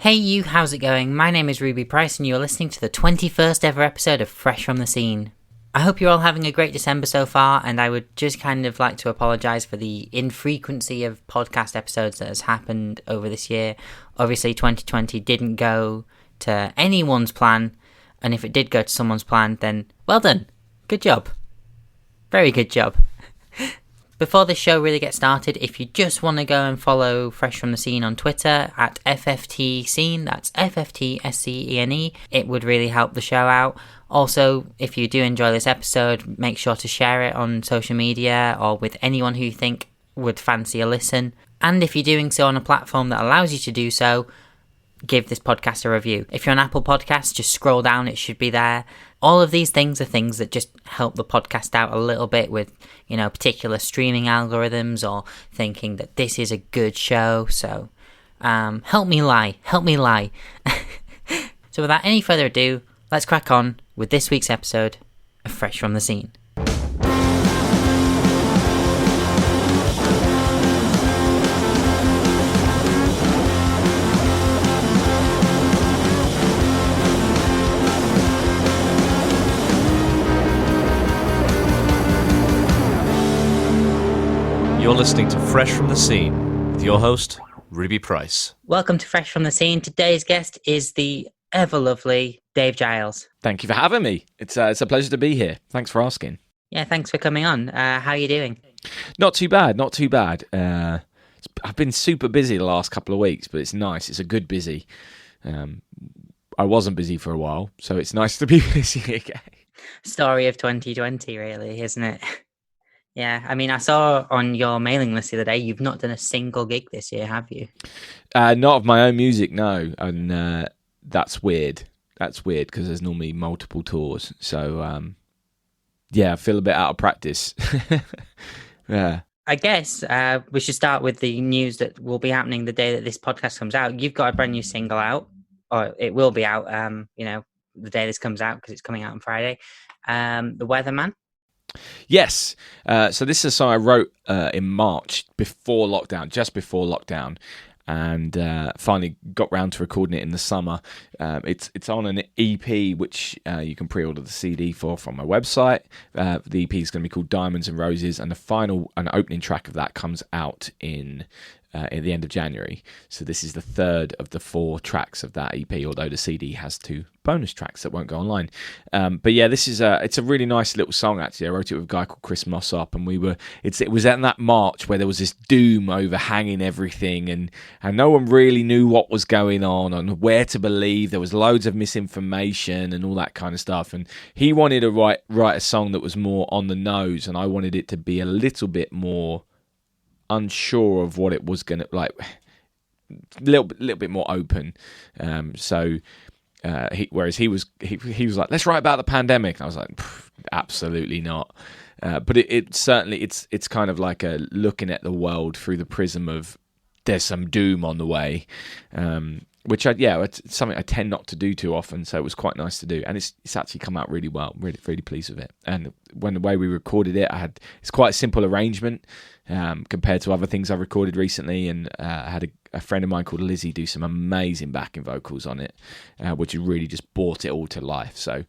Hey you, how's it going? My name is Ruby Price and you're listening to the 21st ever episode of Fresh from the Scene. I hope you're all having a great December so far, and I would just kind of like to apologise for the infrequency of podcast episodes that has happened over this year. Obviously 2020 didn't go to anyone's plan, and if it did go to someone's plan, then well done. Good job. Very good job. Before this show really gets started, if you just want to go and follow Fresh from the Scene on Twitter at FFTScene, that's FFTSCENE, it would really help the show out. Also, if you do enjoy this episode, make sure to share it on social media or with anyone who you think would fancy a listen. And if you're doing so on a platform that allows you to do so, give this podcast a review. If you're on Apple Podcasts, just scroll down, it should be there. All of these things are things that just help the podcast out a little bit with, particular streaming algorithms or thinking that this is a good show. So, help me lie. So without any further ado, let's crack on with this week's episode of Fresh from the Scene. You're listening to Fresh from the Scene with your host, Ruby Price. Welcome to Fresh from the Scene. Today's guest is the ever-lovely Dave Giles. Thank you for having me. It's a pleasure to be here. Thanks for asking. Yeah, thanks for coming on. How are you doing? Not too bad. I've been super busy the last couple of weeks, but it's nice. It's a good busy. I wasn't busy for a while, so it's nice to be busy again. Story of 2020, really, isn't it? Yeah, I mean, I saw on your mailing list the other day, you've not done a single gig this year, have you? Not of my own music, no. And that's weird. That's weird because there's normally multiple tours. So, I feel a bit out of practice. Yeah. I guess we should start with the news that will be happening the day that this podcast comes out. You've got a brand new single out, or it will be out, the day this comes out because it's coming out on Friday. The Weatherman. Yes. So this is a song I wrote in March, just before lockdown, and finally got round to recording it in the summer. It's on an EP, which you can pre-order the CD from my website. The EP is going to be called Diamonds and Roses, and an opening track of that comes out at the end of January. So this is the third of the 4 tracks of that EP, although the CD has 2 bonus tracks that won't go online. But yeah, it's a really nice little song, actually. I wrote it with a guy called Chris Mossop, and it was in that March where there was this doom overhanging everything, and no one really knew what was going on and where to believe. There was loads of misinformation and all that kind of stuff, and he wanted to write a song that was more on the nose, and I wanted it to be a little bit more unsure of what it was going to, like, a little bit more open. Whereas he was like, let's write about the pandemic. And I was like, absolutely not. But it certainly, it's kind of like a looking at the world through the prism of there's some doom on the way, which it's something I tend not to do too often. So it was quite nice to do, and it's actually come out really well. Really, really pleased with it. And the way we recorded it, it's quite a simple arrangement compared to other things I recorded recently, and I had a friend of mine called Lizzie do some amazing backing vocals on it, which really just brought it all to life. So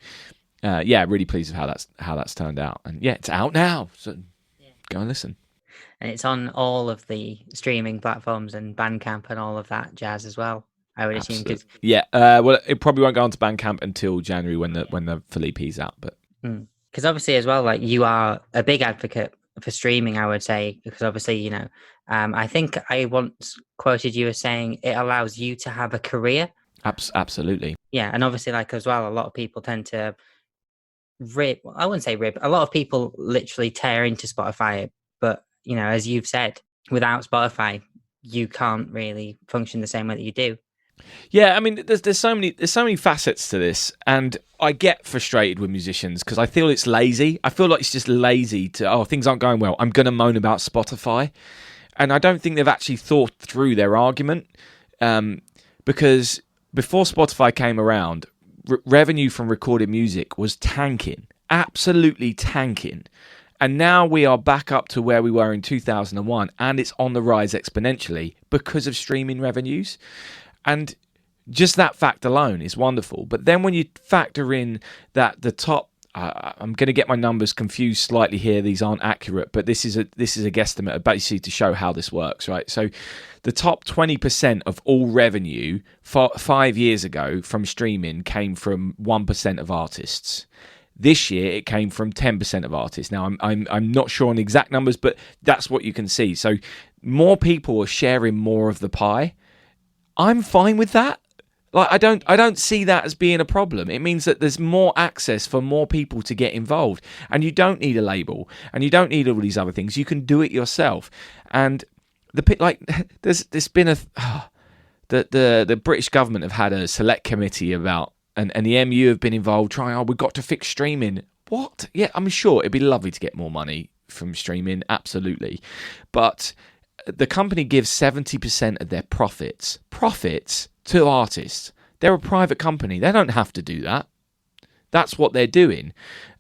really pleased with how that's turned out, and it's out now. So go and listen. And it's on all of the streaming platforms and Bandcamp and all of that jazz as well, I would assume. Well, it probably won't go onto Bandcamp until January when the full EP's out. But because obviously as well, like, you are a big advocate for streaming, I would say, because obviously, I think I once quoted you as saying it allows you to have a career. Absolutely. Yeah, and obviously, like, as well, a lot of people tend to I wouldn't say rip. A lot of people literally tear into Spotify, but as you've said, without Spotify, you can't really function the same way that you do. Yeah, I mean, there's so many facets to this, and I get frustrated with musicians because I feel it's lazy. I feel like it's just lazy things aren't going well, I'm going to moan about Spotify, and I don't think they've actually thought through their argument, because before Spotify came around, revenue from recorded music was tanking, absolutely tanking. And now we are back up to where we were in 2001, and it's on the rise exponentially because of streaming revenues. And Just that fact alone is wonderful. But then when you factor in that the top, I'm going to get my numbers confused slightly here. These aren't accurate, but this is a guesstimate, basically to show how this works, right? So the top 20% of all revenue 5 years ago from streaming came from 1% of artists. This year, it came from 10% of artists. Now, I'm not sure on the exact numbers, but that's what you can see. So more people are sharing more of the pie. I'm fine with that. Like, I don't see that as being a problem. It means that there's more access for more people to get involved, and you don't need a label, and you don't need all these other things. You can do it yourself. And there's been the British government have had a select committee about, and the MU have been involved trying. We've got to fix streaming. What? Yeah, I'm sure it'd be lovely to get more money from streaming, absolutely, but the company gives 70% of their profits to artists. They're a private company. They don't have to do that. That's what they're doing.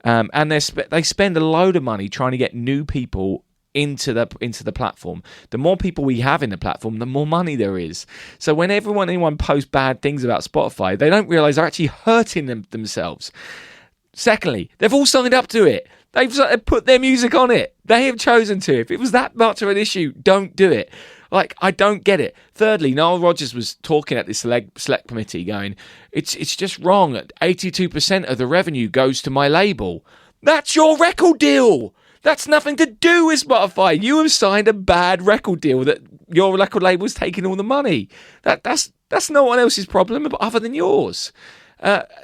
And they spend a load of money trying to get new people into the platform. The more people we have in the platform, the more money there is. So when anyone posts bad things about Spotify, they don't realise they're actually hurting themselves. Secondly, they've all signed up to it. They've put their music on it. They have chosen to. If it was that much of an issue, don't do it. Like, I don't get it. Thirdly, Nile Rodgers was talking at this select committee going, it's just wrong. 82% of the revenue goes to my label. That's your record deal. That's nothing to do with Spotify. You have signed a bad record deal that your record label is taking all the money. That's no one else's problem other than yours.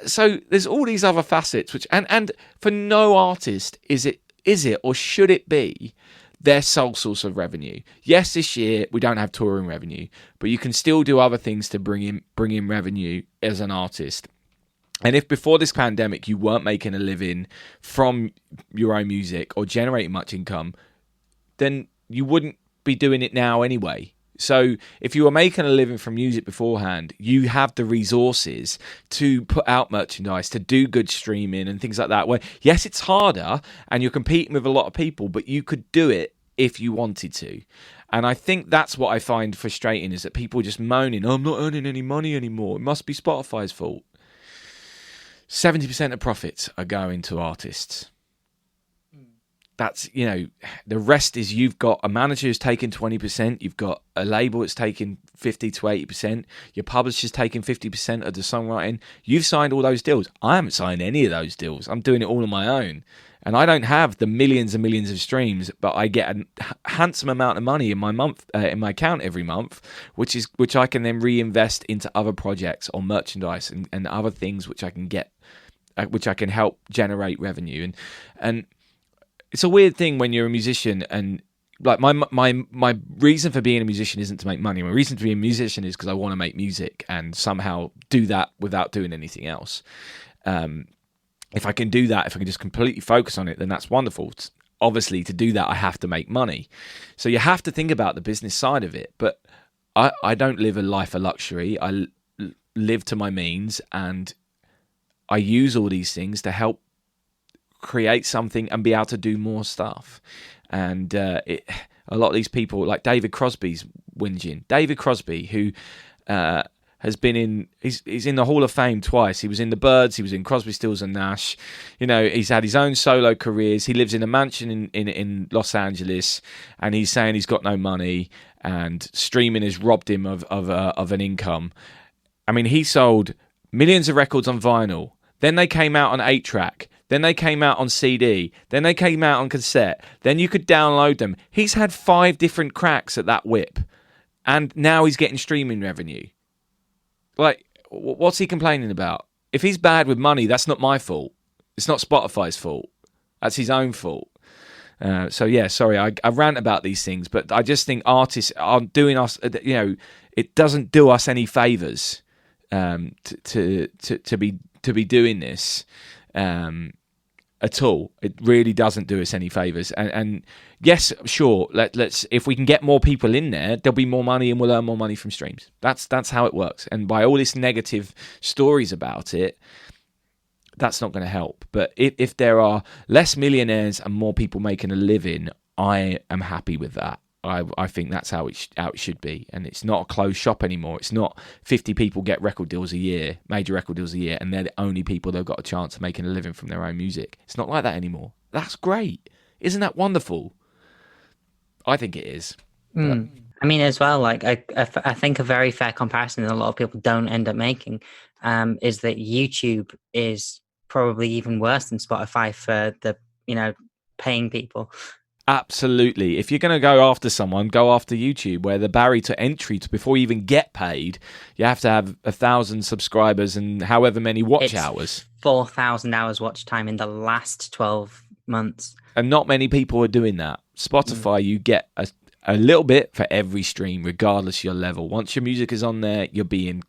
So there's all these other facets, which and for no artist is it or should it be their sole source of revenue. Yes, this year we don't have touring revenue, but you can still do other things to bring in revenue as an artist. And if before this pandemic you weren't making a living from your own music or generating much income, then you wouldn't be doing it now anyway. So if you were making a living from music beforehand, you have the resources to put out merchandise, to do good streaming and things like that. Where, yes, it's harder and you're competing with a lot of people, but you could do it if you wanted to. And I think that's what I find frustrating, is that people just moaning, I'm not earning any money anymore. It must be Spotify's fault. 70% of profits are going to artists. That's, the rest is you've got a manager who's taking 20%, you've got a label that's taking 50 to 80%, your publisher's taking 50% of the songwriting. You've signed all those deals. I haven't signed any of those deals. I'm doing it all on my own. And I don't have the millions and millions of streams, but I get a handsome amount of money in my my account every month, which I can then reinvest into other projects or merchandise and other things which I can get, which I can help generate revenue. And it's a weird thing when you're a musician, and like my reason for being a musician isn't to make money. My reason to be a musician is because I want to make music and somehow do that without doing anything else. If I can do that, if I can just completely focus on it, then that's wonderful. Obviously, to do that, I have to make money. So you have to think about the business side of it. But I don't live a life of luxury. I live to my means, and I use all these things to help create something and be able to do more stuff. And a lot of these people, like David Crosby's whinging. David Crosby, who has been he's in the Hall of Fame twice. He was in the Byrds, he was in Crosby, Stills and Nash. He's had his own solo careers. He lives in a mansion in Los Angeles, and he's saying he's got no money and streaming has robbed him of an income. I mean, he sold millions of records on vinyl. Then they came out on 8-track. Then they came out on CD. Then they came out on cassette. Then you could download them. He's had 5 different cracks at that whip. And now he's getting streaming revenue. Like, what's he complaining about? If he's bad with money, that's not my fault. It's not Spotify's fault. That's his own fault. So, yeah, sorry, I rant about these things. But I just think artists are doing us, it doesn't do us any favours to be doing this. At all. It really doesn't do us any favours. And yes, sure, let's if we can get more people in there, there'll be more money and we'll earn more money from streams. That's how it works. And by all this negative stories about it, that's not going to help. But if there are less millionaires and more people making a living, I am happy with that. I think that's how it should be, and it's not a closed shop anymore. It's not 50 people get record deals a year, major record deals a year, and they're the only people that've got a chance of making a living from their own music. It's not like that anymore. That's great. Isn't that wonderful? I think it is. I mean, as well, like I think a very fair comparison that a lot of people don't end up making is that YouTube is probably even worse than Spotify for the paying people. Absolutely. If you're going to go after someone, go after YouTube, where the barrier to entry before you even get paid, you have to have 1,000 subscribers and however many watch hours. 4,000 hours watch time in the last 12 months. And not many people are doing that. Spotify, you get a little bit for every stream, regardless of your level. Once your music is on there, you're being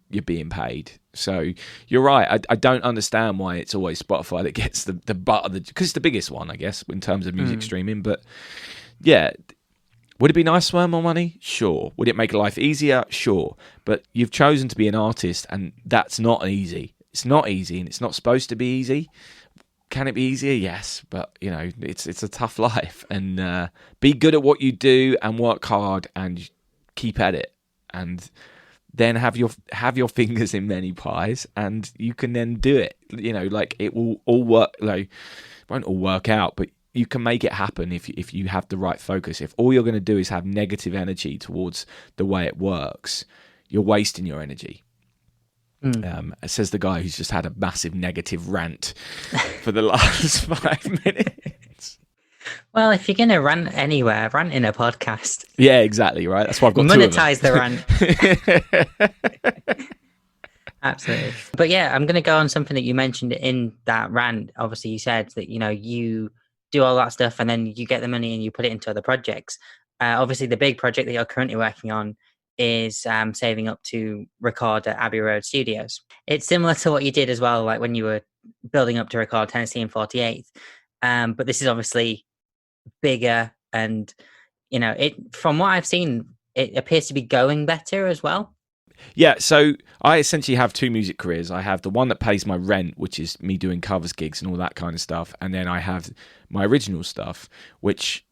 paid. So you're right. I don't understand why it's always Spotify that gets the butt of the, because it's the biggest one, I guess, in terms of music streaming. But yeah, would it be nice to earn more money? Sure. Would it make life easier? Sure. But you've chosen to be an artist, and that's not easy. It's not easy, and it's not supposed to be easy. Can it be easier? Yes, but it's a tough life, and be good at what you do and work hard and keep at it, and then have your fingers in many pies, and you can then do it. Like it will all work. Like, it won't all work out, but you can make it happen if you have the right focus. If all you're going to do is have negative energy towards the way it works, you're wasting your energy. Says the guy who's just had a massive negative rant for the last 5 minutes. Well, if you're going to rant anywhere, rant in a podcast. Yeah, exactly, right? That's why I've got monetize the rant. Absolutely. But yeah, I'm going to go on something that you mentioned in that rant. Obviously, you said that, you do all that stuff and then you get the money and you put it into other projects. Obviously, the big project that you're currently working on is saving up to record at Abbey Road Studios. It's similar to what you did as well, like when you were building up to record Tennessee and 48th. But this is obviously bigger, and it, from what I've seen, it appears to be going better as well. Yeah, so I essentially have two music careers. I have the one that pays my rent, which is me doing covers gigs and all that kind of stuff, and then I have my original stuff, which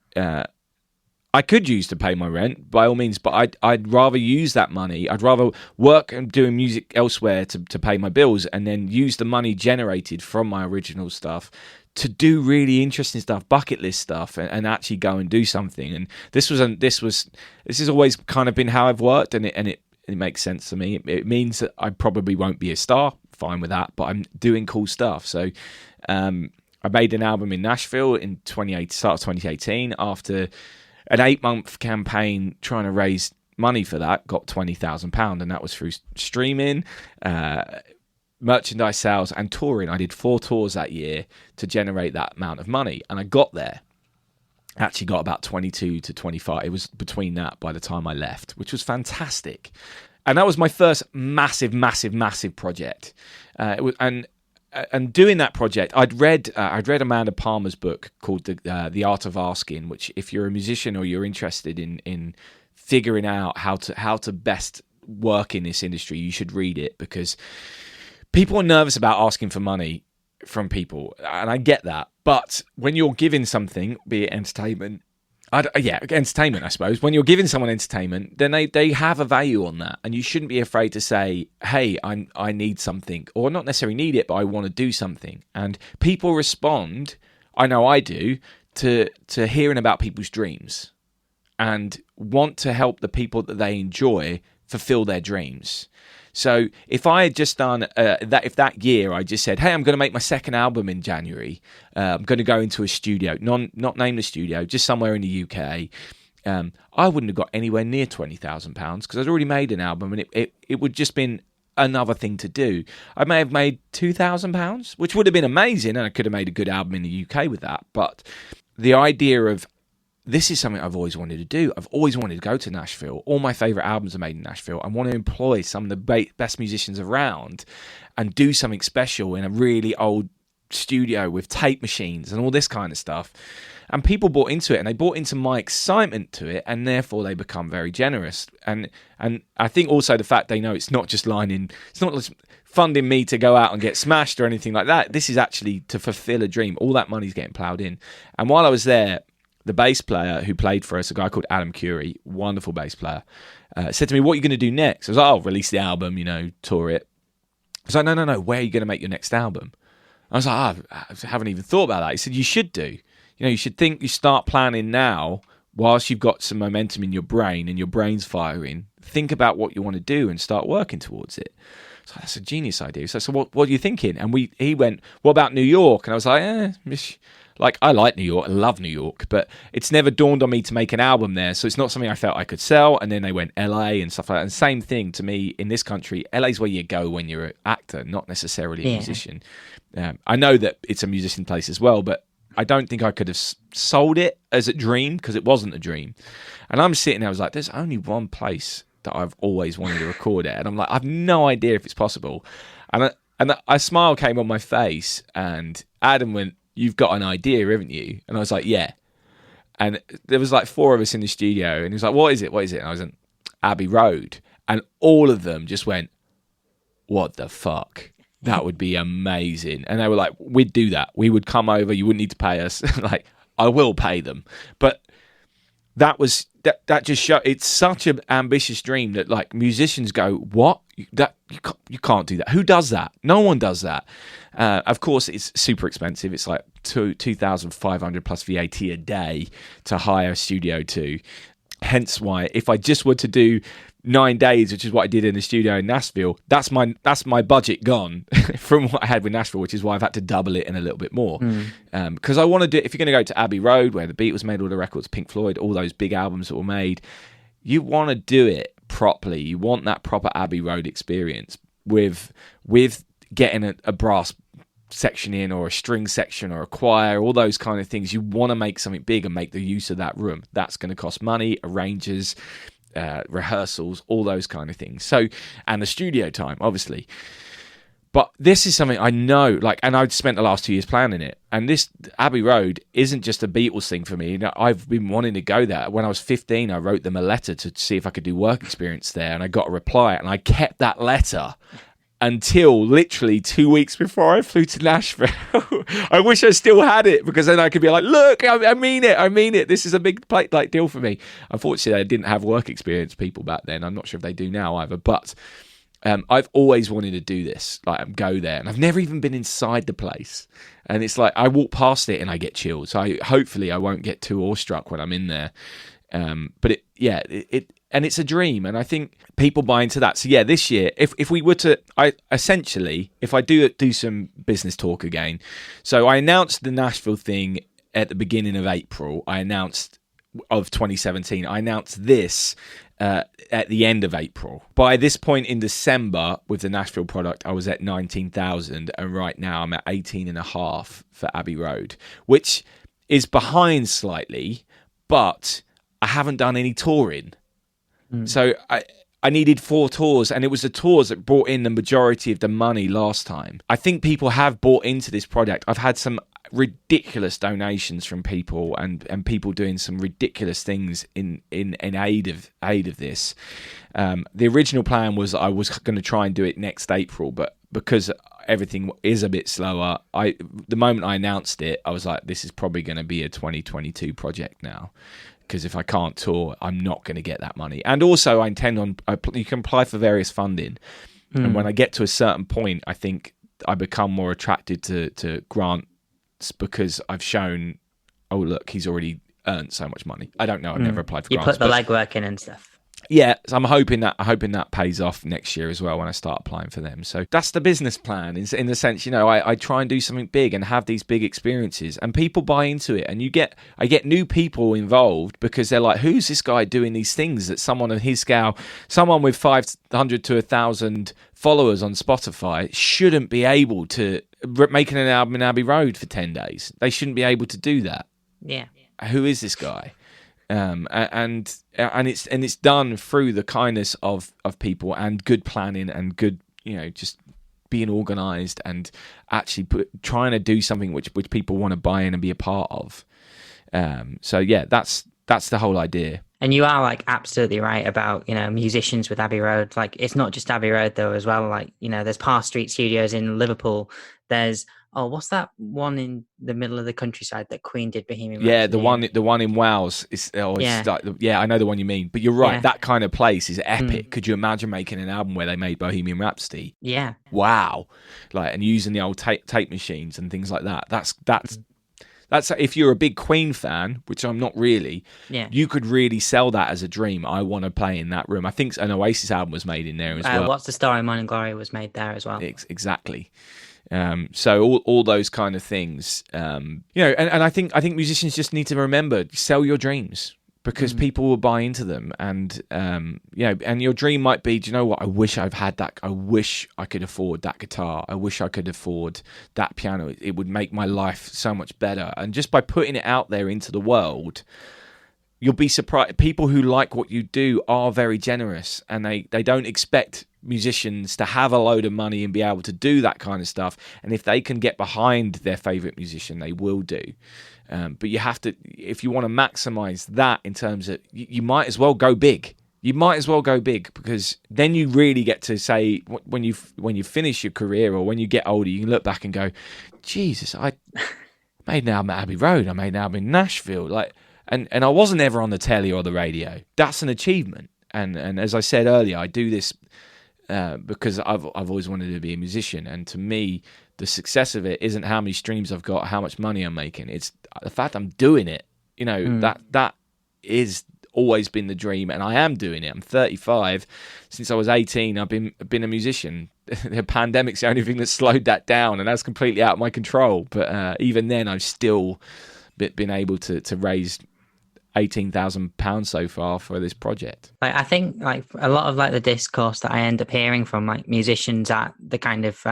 I could use to pay my rent, by all means, but I'd rather use that money. I'd rather work and doing music elsewhere to pay my bills, and then use the money generated from my original stuff to do really interesting stuff, bucket list stuff, and actually go and do something. And this has always kind of been how I've worked, and it makes sense to me. It means that I probably won't be a star, fine with that, but I'm doing cool stuff. So I made an album in Nashville in start of 2018 after an 8-month campaign trying to raise money for that. Got £20,000, and that was through streaming, merchandise sales, and touring. I did 4 tours that year to generate that amount of money, and I got there. Actually got about 22 to 25. It was between that by the time I left, which was fantastic. And that was my first massive project. And doing that project, I'd read Amanda Palmer's book called The Art of Asking, which, if you're a musician or you're interested in figuring out how to best work in this industry, you should read it, because people are nervous about asking for money from people, and I get that. But when you're giving something, be it entertainment, entertainment, I suppose. When you're giving someone entertainment, then they have a value on that, and you shouldn't be afraid to say, "Hey, I need something," or not necessarily need it, but I want to do something. And people respond, I know I do, to hearing about people's dreams, and want to help the people that they enjoy fulfill their dreams. So if I had just done if that year I just said, hey, I'm going to make my second album in January, I'm going to go into a studio, not name the studio, just somewhere in the UK, I wouldn't have got anywhere near £20,000, because I'd already made an album, and it would just been another thing to do. I may have made £2,000, which would have been amazing, and I could have made a good album in the UK with that. But the idea of, this is something I've always wanted to do. I've always wanted to go to Nashville. All my favourite albums are made in Nashville. I want to employ some of the best musicians around and do something special in a really old studio with tape machines and all this kind of stuff. And people bought into it, and they bought into my excitement to it, and therefore they become very generous. And I think also the fact they know it's not just funding me to go out and get smashed or anything like that. This is actually to fulfill a dream. All that money's getting ploughed in. And while I was there, the bass player who played for us, a guy called Adam Curie, wonderful bass player, said to me, "What are you going to do next?" I was like, "I'll release the album, tour it." I was like, no, where are you going to make your next album? I was like, I haven't even thought about that. He said, you should do. You should start planning now whilst you've got some momentum in your brain and your brain's firing. Think about what you want to do and start working towards it. So that's a genius idea. So what are you thinking? And he went, what about New York? And I was like, I like New York, I love New York, but it's never dawned on me to make an album there. So it's not something I felt I could sell. And then they went LA and stuff like that. And same thing to me in this country. LA's where you go when you're an actor, not necessarily a musician. I know that it's a musician place as well, but I don't think I could have sold it as a dream because it wasn't a dream. And I'm sitting there, I was like, there's only one place that I've always wanted to record at. And I'm like, I have no idea if it's possible. And a smile came on my face and Adam went, "You've got an idea, haven't you?" And I was like, "Yeah." And there was like 4 of us in the studio and he was like, what is it? And I was like, Abbey Road. And all of them just went, "What the fuck? That would be amazing." And they were like, "We'd do that. We would come over. You wouldn't need to pay us." Like, I will pay them. But that just showed, it's such an ambitious dream that like musicians go, "What? You can't do that. Who does that? No one does that." Of course, it's super expensive. It's like $2,500 plus VAT a day to hire a Studio Two. Hence why, if I just were to do 9 days, which is what I did in the studio in Nashville, that's my budget gone from what I had with Nashville, which is why I've had to double it and a little bit more. Because I want to do, if you're going to go to Abbey Road, where the Beatles made all the records, Pink Floyd, all those big albums that were made, you want to do it properly. You want that proper Abbey Road experience with getting a brass section in, or a string section, or a choir, all those kind of things. You want to make something big and make the use of that room. That's going to cost money, arrangers, rehearsals, all those kind of things. So, and the studio time, obviously. But this is something I know, like, and I've spent the last 2 years planning it. And this Abbey Road isn't just a Beatles thing for me. I've been wanting to go there. When I was 15, I wrote them a letter to see if I could do work experience there, and I got a reply, and I kept that letter until literally 2 weeks before I flew to Nashville. I wish I still had it, because then I could be like, look, I mean it. This is a big deal for me. Unfortunately, I didn't have work experience people back then. I'm not sure if they do now either, but I've always wanted to do this, like go there. And I've never even been inside the place. And it's like, I walk past it and I get chilled. So hopefully I won't get too awestruck when I'm in there. But and it's a dream, and I think people buy into that. So yeah, this year, if we were to, if I do some business talk again, so I announced the Nashville thing at the beginning of April. Of 2017. I announced this at the end of April. By this point in December, with the Nashville product, I was at 19,000, and right now I'm at 18.5 for Abbey Road, which is behind slightly, but I haven't done any touring. So I needed 4 tours, and it was the tours that brought in the majority of the money last time. I think people have bought into this product. I've had some ridiculous donations from people, and people doing some ridiculous things in aid of this. The original plan was I was going to try and do it next April, but because everything is a bit slower, the moment I announced it, I was like, this is probably going to be a 2022 project now. Because if I can't tour, I'm not going to get that money. And also, I intend on, you can apply for various funding. And when I get to a certain point, I think I become more attracted to grants, because I've shown, oh, look, he's already earned so much money. I don't know. I've never applied for grants. You put the legwork in and stuff. Yeah, so I'm hoping that pays off next year as well when I start applying for them. So that's the business plan, in the sense, I try and do something big and have these big experiences, and people buy into it, and I get new people involved, because they're like, who's this guy doing these things that someone of his scale, someone with 500 to 1,000 followers on Spotify shouldn't be able to, making an album in Abbey Road for 10 days. They shouldn't be able to do that. Yeah. Who is this guy? And it's done through the kindness of people, and good planning, and good, just being organised, and actually trying to do something which people want to buy in and be a part of. So yeah, that's the whole idea. And you are like absolutely right about, musicians with Abbey Road. Like, it's not just Abbey Road though as well. Like, there's Park Street Studios in Liverpool. There's oh, what's that one in the middle of the countryside that Queen did Bohemian Yeah, Rhapsody? the one in Wales is it's Yeah. like, yeah, I know the one you mean. But you're right, Yeah. that kind of place is epic. Mm. Could you imagine making an album where they made Bohemian Rhapsody? Yeah. Wow, like, and using the old tape machines and things like that. That's if you're a big Queen fan, which I'm not really. Yeah. You could really sell that as a dream. I want to play in that room. I think an Oasis album was made in there as well. What's the Story? Morning Glory was made there as well. Exactly. So all those kind of things, and I think musicians just need to remember, sell your dreams, because people will buy into them, and and your dream might be, do you know what? I wish I've had that. I wish I could afford that guitar. I wish I could afford that piano. It would make my life so much better. And just by putting it out there into the world, you'll be surprised. People who like what you do are very generous, and they don't expect musicians to have a load of money and be able to do that kind of stuff. And if they can get behind their favorite musician, they will do. But you have to, if you want to maximize that in terms of, you might as well go big. You might as well go big, because then you really get to say, when you finish your career, or when you get older, you can look back and go, Jesus, I made an album at Abbey Road. I made an album in Nashville. And I wasn't ever on the telly or the radio. That's an achievement. And as I said earlier, I do this because I've always wanted to be a musician. And to me, the success of it isn't how many streams I've got, how much money I'm making. It's the fact I'm doing it. That is always been the dream, and I am doing it. I'm 35. Since I was 18, I've been a musician. The pandemic's the only thing that slowed that down, and that's completely out of my control. But even then, I've still been able to raise £18,000 so far for this project. I think a lot of the discourse that I end up hearing from musicians at the kind of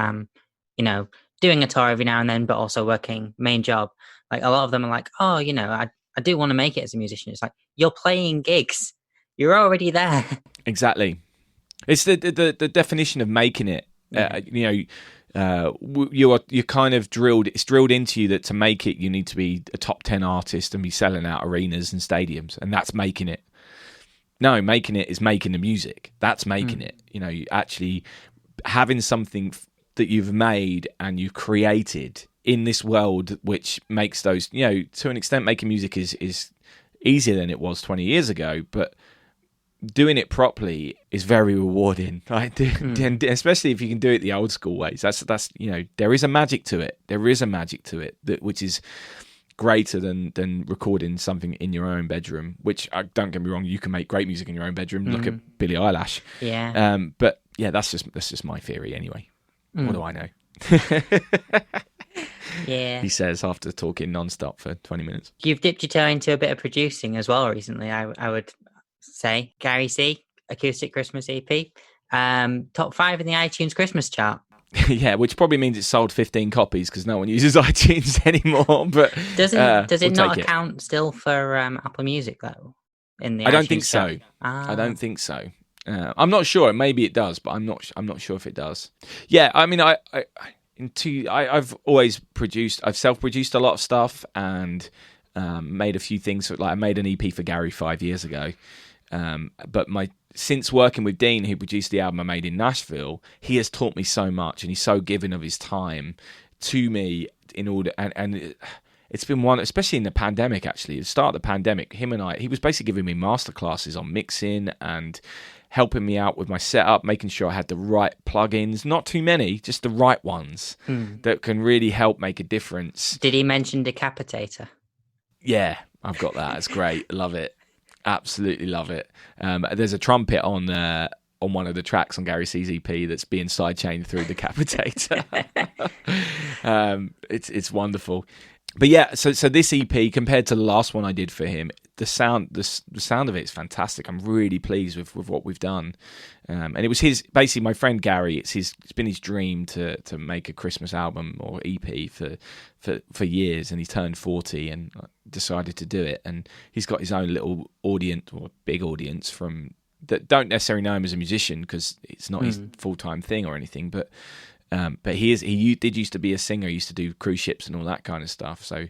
doing a tour every now and then, but also working main job. A lot of them are like, oh, I do want to make it as a musician. It's like, you're playing gigs, you're already there. Exactly. It's the definition of making it. You're kind of drilled. It's drilled into you that to make it, you need to be a top 10 artist and be selling out arenas and stadiums, and that's making it. No, making it is making the music. That's making it. You actually having something that you've made and you've created in this world, which makes those, to an extent, making music is easier than it was 20 years ago, but doing it properly is very rewarding. And especially if you can do it the old school ways. That's there is a magic to it. There is a magic to it which is greater than recording something in your own bedroom. Which, don't get me wrong, you can make great music in your own bedroom. Look at Billie Eilish. Yeah. But yeah, that's just my theory anyway. What do I know? Yeah. He says after talking non-stop for 20 minutes. You've dipped your toe into a bit of producing as well recently, I would say. Gary C, Acoustic Christmas EP. Top 5 in the iTunes Christmas chart. Yeah, which probably means it's sold 15 copies because no one uses iTunes anymore. But does it not account still for Apple Music though? I don't think so. I don't think so. I'm not sure. Maybe it does, but I'm not sure if it does. Yeah, I mean, I've always produced. I've self-produced a lot of stuff and made a few things. I made an EP for Gary 5 years ago. But since working with Dean, who produced the album I made in Nashville, he has taught me so much, and he's so giving of his time to me in order. And it's been one, especially in the pandemic. Actually, at the start of the pandemic, he was basically giving me masterclasses on mixing and helping me out with my setup, making sure I had the right plugins, not too many, just the right ones that can really help make a difference. Did he mention Decapitator? Yeah, I've got that. It's great. Love it. Absolutely love it. There's a trumpet on one of the tracks on Gary C's EP that's being sidechained through Decapitator. It's wonderful. But yeah, so this EP compared to the last one I did for him, the sound of it is fantastic. I'm really pleased with what we've done. And it was basically my friend Gary. It's been his dream to make a Christmas album or EP for years, and he turned 40 and decided to do it. And he's got his own little audience, or big audience, from that don't necessarily know him as a musician because it's not his full-time thing or anything, but he did used to be a singer. He used to do cruise ships and all that kind of stuff. So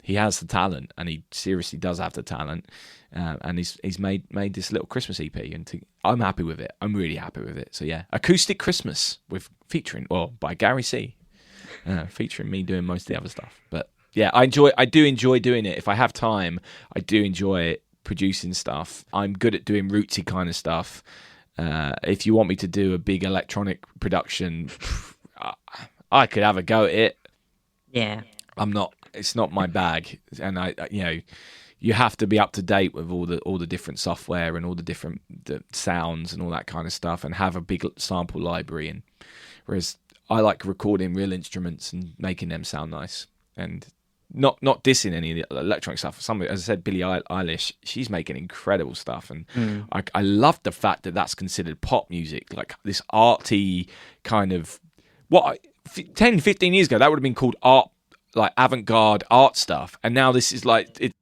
he has the talent, and he seriously does have the talent. And he's made this little Christmas EP, and I'm happy with it. I'm really happy with it. So yeah, Acoustic Christmas by Gary C. featuring me doing most of the other stuff. But yeah, I do enjoy doing it. If I have time, I do enjoy producing stuff. I'm good at doing rootsy kind of stuff. If you want me to do a big electronic production, I could have a go at it. Yeah. It's not my bag, and you have to be up to date with all the different software and all the sounds and all that kind of stuff, and have a big sample library. And whereas I like recording real instruments and making them sound nice, and not dissing any of the electronic stuff. As I said, Billie Eilish, she's making incredible stuff, and I love the fact that that's considered pop music, like this arty kind of 10, 15 years ago that would have been called art, like avant-garde art stuff, and now this is like it's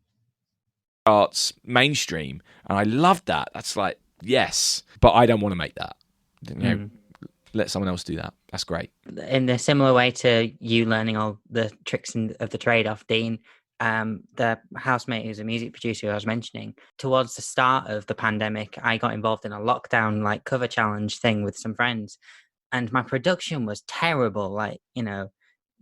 arts mainstream, and I love that. That's like, yes, but I don't want to make that. Let someone else do that. That's great. In a similar way to you learning all the tricks of the trade off Dean, the housemate who's a music producer who I was mentioning, towards the start of the pandemic, I got involved in a lockdown like cover challenge thing with some friends, and my production was terrible. Like,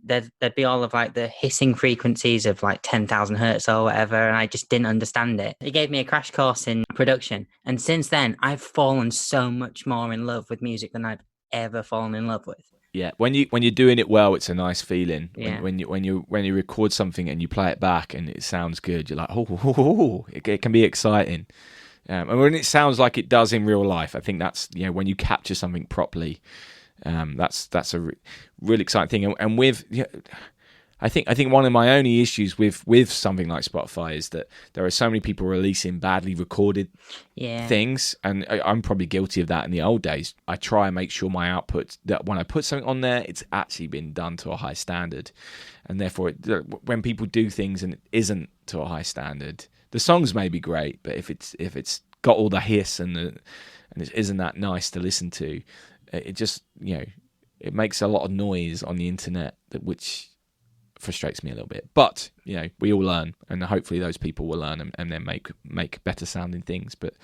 there'd be all of like the hissing frequencies of like 10,000 hertz or whatever, and I just didn't understand it. He gave me a crash course in production, and since then I've fallen so much more in love with music than I've ever fallen in love with. Yeah, when you're doing it well, it's a nice feeling. Yeah. When you record something and you play it back and it sounds good, you're like, it can be exciting. And when it sounds like it does in real life, I think that's when you capture something properly. That's a really exciting thing, and with I think one of my only issues with something like Spotify is that there are so many people releasing badly recorded things, and I'm probably guilty of that in the old days. I try and make sure my output, that when I put something on there, it's actually been done to a high standard, and therefore when people do things and it isn't to a high standard, the songs may be great, but if it's got all the hiss and it isn't that nice to listen to, it just it makes a lot of noise on the internet, which frustrates me a little bit. But we all learn, and hopefully those people will learn and then make better sounding things. But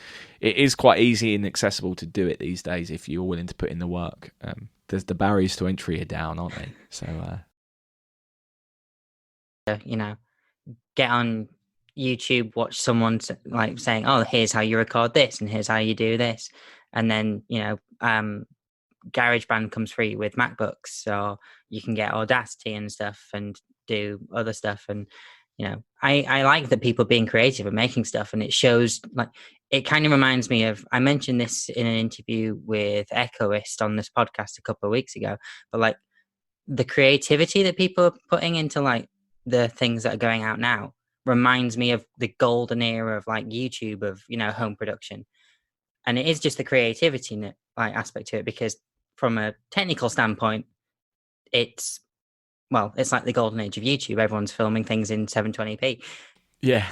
it is quite easy and accessible to do it these days if you're willing to put in the work. There's the barriers to entry are down, aren't they? So get on YouTube, watch someone like saying, oh, here's how you record this and here's how you do this, and then GarageBand comes free with MacBooks, so you can get Audacity and stuff and do other stuff. And I like that people being creative and making stuff, and it shows. Like, it kind of reminds me of, I mentioned this in an interview with Echoist on this podcast a couple of weeks ago, but like the creativity that people are putting into like the things that are going out now reminds me of the golden era of like YouTube, of home production. And it is just the creativity like aspect to it, because from a technical standpoint, it's like the golden age of YouTube. Everyone's filming things in 720p. Yeah.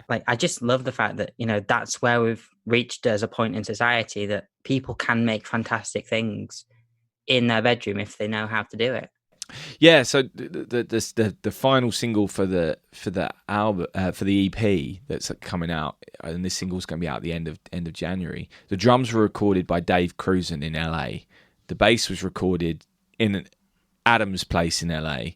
Like, I just love the fact that, that's where we've reached as a point in society, that people can make fantastic things in their bedroom if they know how to do it. Yeah, so the final single for the album, for the EP that's coming out, and this single's going to be out at the end of January. The drums were recorded by Dave Giles in LA. The bass was recorded in Adam's place in LA.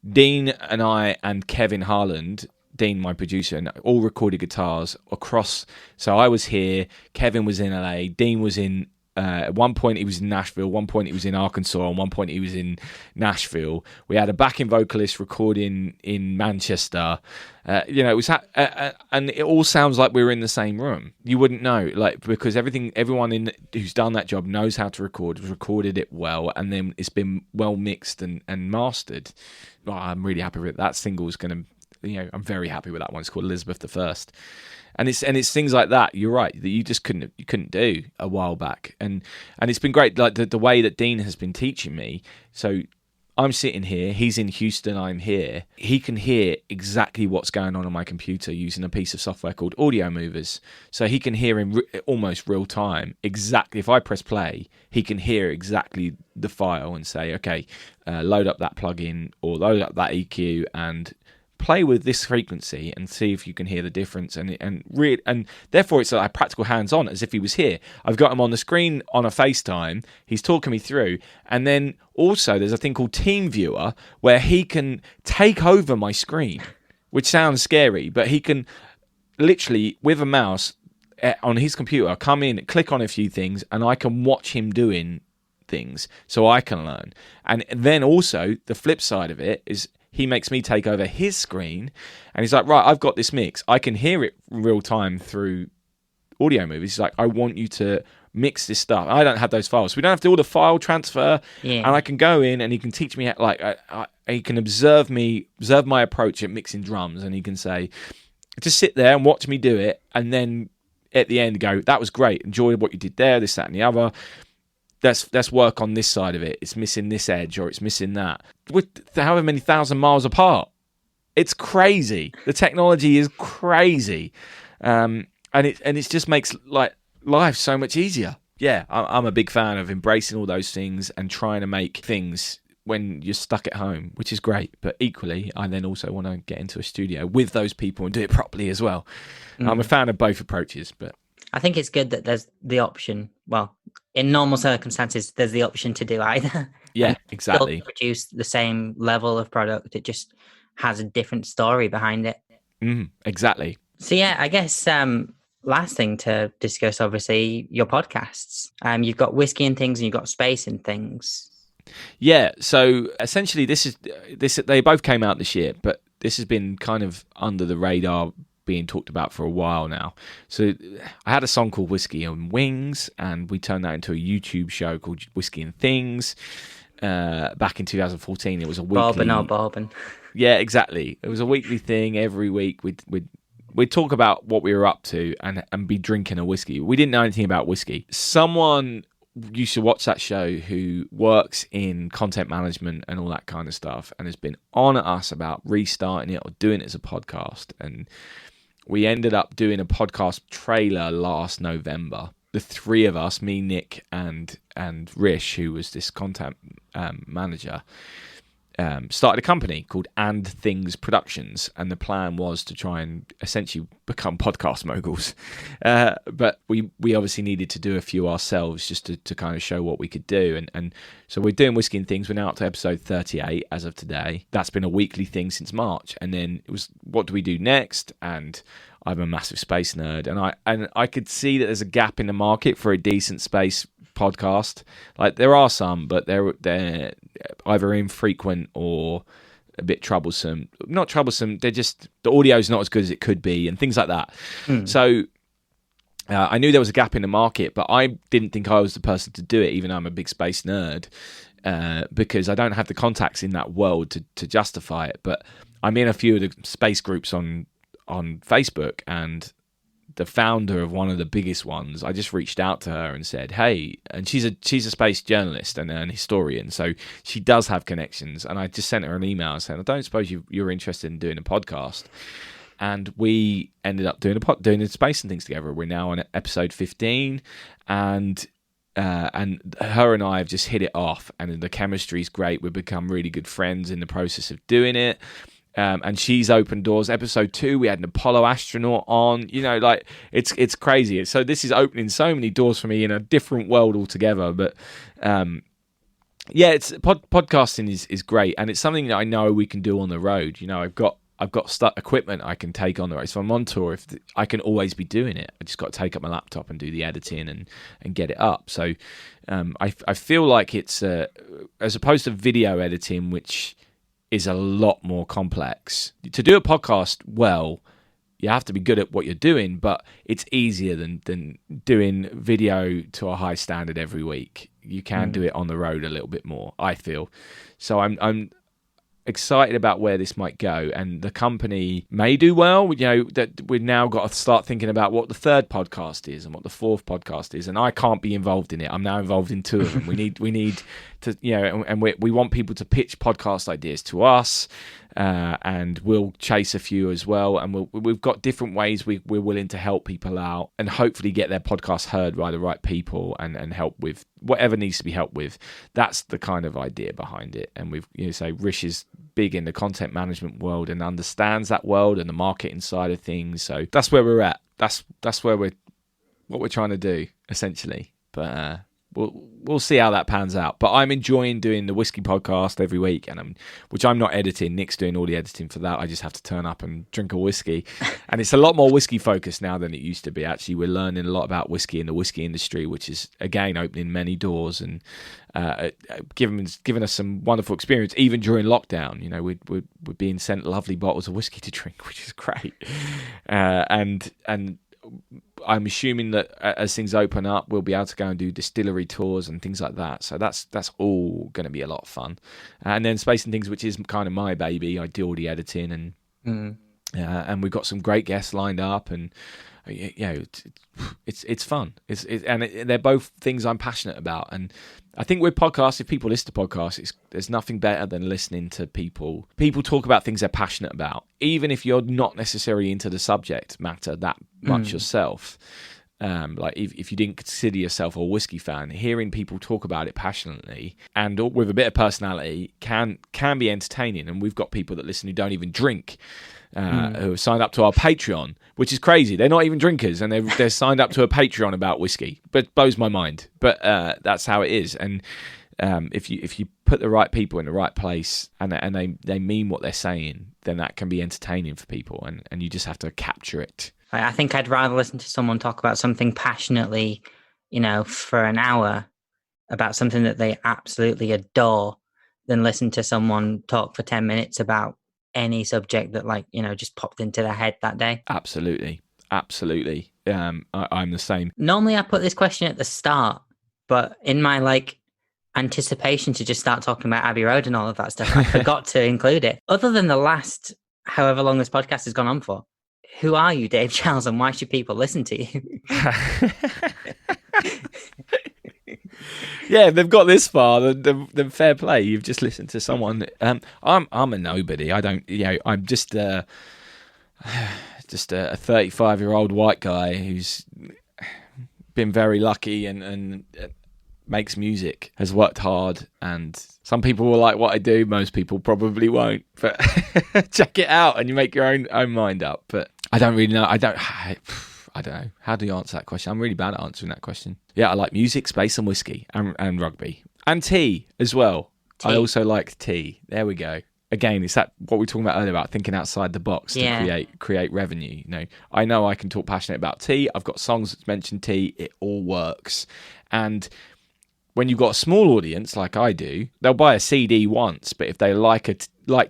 Dean and I and Kevin Harland, Dean, my producer, and all recorded guitars across. So I was here, Kevin was in LA, Dean was in. At one point he was in Nashville, one point he was in Arkansas, and one point he was in Nashville. We had a backing vocalist recording in Manchester. It was and it all sounds like we were in the same room. You wouldn't know, like, because everyone who's done that job knows how to record, has recorded it well, and then it's been well mixed and mastered. Oh, I'm really happy with it. That single is going to, I'm very happy with that one. It's called Elizabeth I. And it's things like that. You're right, that you just couldn't do a while back, and it's been great. Like the way that Dean has been teaching me. So I'm sitting here, he's in Houston, I'm here. He can hear exactly what's going on my computer using a piece of software called Audio Movers. So he can hear in almost real time exactly. If I press play, he can hear exactly the file and say, okay, load up that plugin or load up that EQ and play with this frequency and see if you can hear the difference, and therefore it's like practical hands-on, as if he was here. I've got him on the screen on a FaceTime, he's talking me through, and then also there's a thing called Team Viewer where he can take over my screen, which sounds scary, but he can literally with a mouse on his computer come in, click on a few things, and I can watch him doing things so I can learn. And then also the flip side of it is he makes me take over his screen, and he's like, right, I've got this mix, I can hear it real time through audio movies. He's like, I want you to mix this stuff. I don't have those files, so we don't have to do all the file transfer. And I can go in and he can teach me he can observe my approach at mixing drums, and he can say, just sit there and watch me do it, and then at the end go, that was great, enjoyed what you did there, this, that and the other. Let's work on this side of it. It's missing this edge, or it's missing that. With however many thousand miles apart, it's crazy. The technology is crazy, and it just makes like life so much easier. Yeah, I'm a big fan of embracing all those things and trying to make things when you're stuck at home, which is great. But equally, I then also want to get into a studio with those people and do it properly as well. I'm a fan of both approaches, but I think it's good that there's the option. Well, in normal circumstances, there's the option to do either. Yeah, exactly. Still produce the same level of product. It just has a different story behind it. Exactly. So yeah, I guess last thing to discuss, obviously, your podcasts. You've got Whiskey and Things, and you've got Space and Things. Yeah. So essentially, this they both came out this year, but this has been kind of under the radar, being talked about for a while now. So I had a song called Whiskey and Wings, and we turned that into a YouTube show called Whiskey and Things back in 2014. It was a weekly... Bourbon. Yeah, exactly. It was a weekly thing. Every week we'd talk about what we were up to and be drinking a whiskey. We didn't know anything about whiskey. Someone used to watch that show who works in content management and all that kind of stuff, and has been on at us about restarting it or doing it as a podcast, and we ended up doing a podcast trailer last November. The three of us, me, Nick, and Rish, who was this content manager, started a company called And Things Productions, and the plan was to try and essentially become podcast moguls. But we obviously needed to do a few ourselves just to kind of show what we could do. And so we're doing Whiskey and Things. We're now up to episode 38 as of today. That's been a weekly thing since March. And then it was, what do we do next? And I'm a massive space nerd, and I could see that there's a gap in the market for a decent space podcast. Like, there are some, but they're either infrequent or a bit troublesome. Not troublesome, they're just, the audio's not as good as it could be and things like that. So I knew there was a gap in the market, but I didn't think I was the person to do it, even though I'm a big space nerd, because I don't have the contacts in that world to justify it. But I'm in a few of the space groups on Facebook, and the founder of one of the biggest ones, I just reached out to her and said, hey, and she's a space journalist and an historian, so she does have connections, and I just sent her an email saying, I don't suppose you're interested in doing a podcast. And we ended up doing the Space and Things together. We're now on episode 15, and her and I have just hit it off, and the chemistry's great. We've become really good friends in the process of doing it. And she's opened doors. Episode 2, we had an Apollo astronaut on. You know, like, it's crazy. So this is opening so many doors for me in a different world altogether. But yeah, it's podcasting is great, and it's something that I know we can do on the road. You know, I've got equipment I can take on the road. So I'm on tour. I can always be doing it. I just got to take up my laptop and do the editing and get it up. So I feel like it's as opposed to video editing, which is a lot more complex. To do a podcast well, you have to be good at what you're doing, but it's easier than doing video to a high standard every week. You can do it on the road a little bit more, I feel. So I'm excited about where this might go, and the company may do well. You know, that we've now got to start thinking about what the third podcast is and what the fourth podcast is, and I can't be involved in it. I'm now involved in 2 of them. We need to, you know, and we want people to pitch podcast ideas to us, and we'll chase a few as well, and we've got different ways we're willing to help people out and hopefully get their podcast heard by the right people and help with whatever needs to be helped with. That's the kind of idea behind it. And we've, you know, say Rish has big in the content management world and understands that world and the marketing side of things. So that's where we're at. That's where what we're trying to do essentially. But we'll see how that pans out. But I'm enjoying doing the whiskey podcast every week, which I'm not editing. Nick's doing all the editing for that. I just have to turn up and drink a whiskey, and it's a lot more whiskey focused now than it used to be. Actually, we're learning a lot about whiskey and the whiskey industry, which is again opening many doors and giving us some wonderful experience. Even during lockdown, we're being sent lovely bottles of whiskey to drink, which is great, and I'm assuming that as things open up, we'll be able to go and do distillery tours and things like that. So that's all going to be a lot of fun. And then Space and Things, which is kind of my baby. I do all the editing and we've got some great guests lined up, and it's fun. They're both things I'm passionate about. And I think with podcasts, if people listen to podcasts, there's nothing better than listening to people talk about things they're passionate about, even if you're not necessarily into the subject matter that much yourself. Like if you didn't consider yourself a whiskey fan, hearing people talk about it passionately and with a bit of personality can be entertaining. And we've got people that listen who don't even drink, who have signed up to our Patreon, which is crazy. They're not even drinkers, and they're signed up to a Patreon about whiskey. But blows my mind. But that's how it is. And if you put the right people in the right place and they mean what they're saying, then that can be entertaining for people, and you just have to capture it. I think I'd rather listen to someone talk about something passionately, for an hour about something that they absolutely adore than listen to someone talk for 10 minutes about any subject that just popped into their head that day. Absolutely. I'm the same. Normally I put this question at the start, but in my anticipation to just start talking about Abbey Road and all of that stuff, I forgot to include it. Other than the last however long this podcast has gone on for, who are you, Dave Giles, and why should people listen to you? Yeah, if they've got this far, then fair play. You've just listened to someone. I'm a nobody. I don't. I'm just a 35-year-old white guy who's been very lucky and makes music, has worked hard, and some people will like what I do. Most people probably won't. But check it out, and you make your own mind up. But I don't really know. I don't know. How do you answer that question? I'm really bad at answering that question. Yeah, I like music, space, and whiskey, and rugby, and tea as well. Tea. I also like tea. There we go. Again, it's that what we were talking about earlier about thinking outside the box to create revenue. I know I can talk passionate about tea. I've got songs that mention tea. It all works. And when you've got a small audience like I do, they'll buy a CD once, but if they like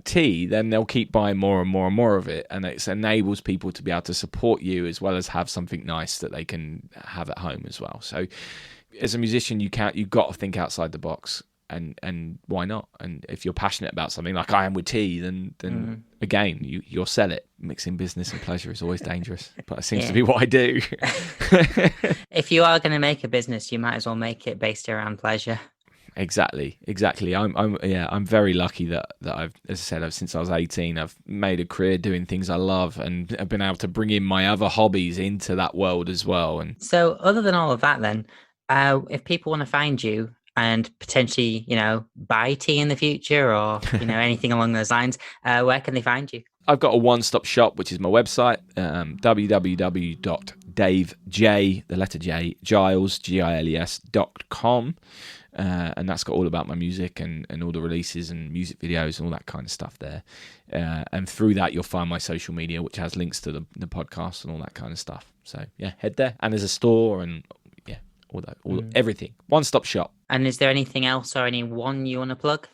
tea, then they'll keep buying more and more and more of it, and it enables people to be able to support you as well as have something nice that they can have at home as well. So, as a musician, you've got to think outside the box, and why not? And if you're passionate about something like I am with tea, then again, you'll sell it. Mixing business and pleasure is always dangerous, but it seems to be what I do. If you are going to make a business, you might as well make it based around pleasure. Exactly. I'm very lucky that I've, as I said, since I was 18, I've made a career doing things I love, and I've been able to bring in my other hobbies into that world as well. And so, other than all of that, then, if people want to find you and potentially, buy tea in the future or anything along those lines, where can they find you? I've got a one-stop shop, which is my website, www.davej, the letter J, Giles, Giles.com. And that's got all about my music and all the releases and music videos and all that kind of stuff there. And through that, you'll find my social media, which has links to the podcast and all that kind of stuff. So, yeah, head there. And there's a store and, everything. One-stop shop. And is there anything else or anyone you want to plug?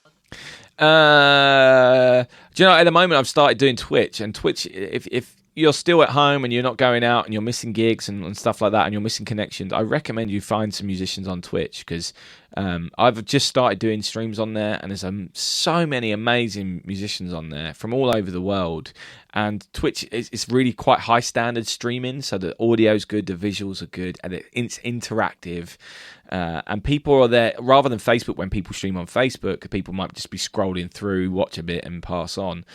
Do you know, at the moment I've started doing Twitch, and Twitch, if you're still at home and you're not going out and you're missing gigs and stuff like that and you're missing connections, I recommend you find some musicians on Twitch, because I've just started doing streams on there, and there's so many amazing musicians on there from all over the world. And Twitch is really quite high standard streaming, so the audio's good, the visuals are good, and it's interactive. And people are there, rather than Facebook, when people stream on Facebook, people might just be scrolling through, watch a bit and pass on.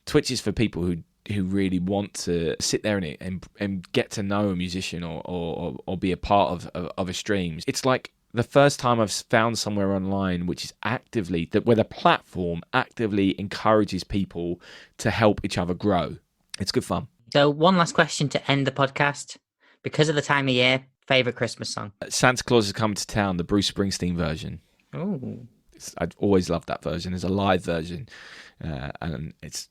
Twitch is for people who really want to sit there and get to know a musician or be a part of a stream. It's like the first time I've found somewhere online which is where the platform actively encourages people to help each other grow. It's good fun. So one last question to end the podcast. Because of the time of year, favourite Christmas song? Santa Claus Is Coming to Town, the Bruce Springsteen version. Oh. I've always loved that version. It's a live version, and it's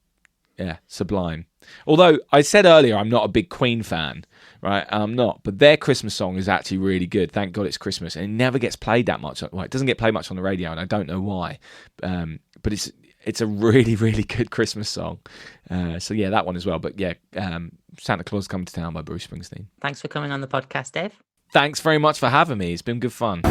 sublime. Although I said earlier I'm not a big Queen fan, right? I'm not, but their Christmas song is actually really good. Thank God It's Christmas, and it never gets played that much. Well, it doesn't get played much on the radio, and I don't know why. But it's a really, really good Christmas song. So yeah, that one as well. But yeah, Santa Claus Coming to Town by Bruce Springsteen. Thanks for coming on the podcast, Dave. Thanks very much for having me. It's been good fun.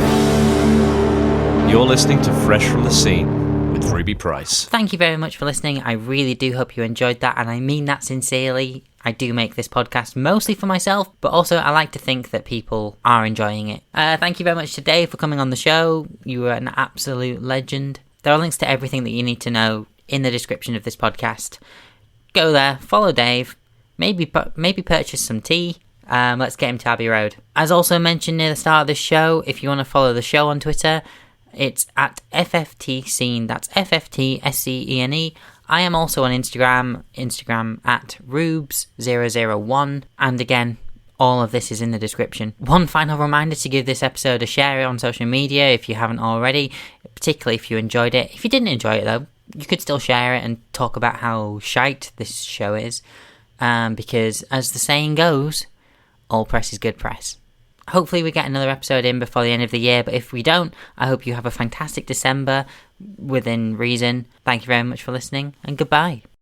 You're listening to Fresh from the Scene with Ruby Price. Thank you very much for listening. I really do hope you enjoyed that, and I mean that sincerely. I do make this podcast mostly for myself, but also I like to think that people are enjoying it. Thank you very much to Dave for coming on the show. You were an absolute legend. There are links to everything that you need to know in the description of this podcast. Go there, follow Dave, maybe purchase some tea. Let's get him to Abbey Road. As also mentioned near the start of this show, if you want to follow the show on Twitter, it's at FFTscene. That's FFTSCENE. I am also on Instagram at Rubes001. And again, all of this is in the description. One final reminder to give this episode a share on social media if you haven't already, particularly if you enjoyed it. If you didn't enjoy it though, you could still share it and talk about how shite this show is. Because as the saying goes, all press is good press. Hopefully we get another episode in before the end of the year, but if we don't, I hope you have a fantastic December within reason. Thank you very much for listening, and goodbye.